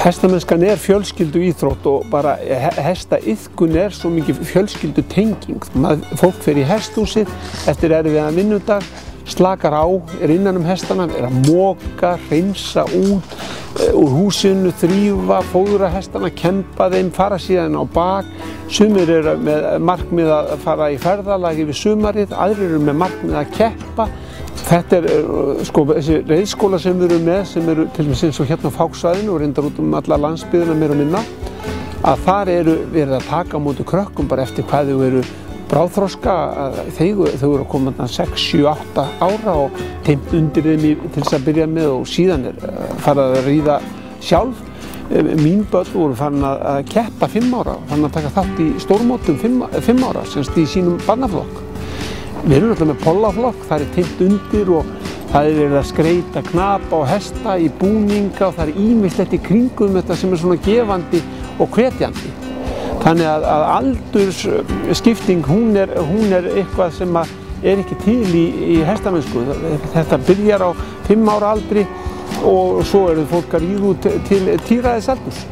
Hestamennskan fjölskylduíþrótt og bara hestaiðkun svo mikið fjölskyldutenging. Fólk fer í hesthúsið eftir erfiðan vinnudag, slakar á, innan hestana, að moka, hreinsa út úr húsinu, þrífa, fóðra hestana, kempa þeim, fara síðan á bak. Sumir með markmið að fara í ferðalag yfir sumarið, aðrir með markmið að keppa. Þetta þessi reiðskóla sem við erum með, sem eru til dæmis eins og hérna á Fáksvæðinu og reyndar út alla landsbyggðina meira og minna, að þar verið að taka á móti krökkum bara eftir hvað þau eru bráðþroska. Þau eru að koma 6, 7, 8 ára og teymt undir þeim til þess að byrja með og síðan farið að ríða sjálf. Mín börn voru farin að keppa 5 ára, farin að taka þátt í stórmótum 5 ára, semst í sínum barnaflokk. Við erum alltaf með pollaflokk, það teymt undir og það verið að skreyta knapa og hesta í búninga og það ýmislegt í kringum þetta sem svona gefandi og hvetjandi. Þannig að aldursskipting, hún eitthvað sem ekki til í hestamennsku. Þetta byrjar á 5 ára aldri og svo eru fólk að ríða út til tíræðisaldurs.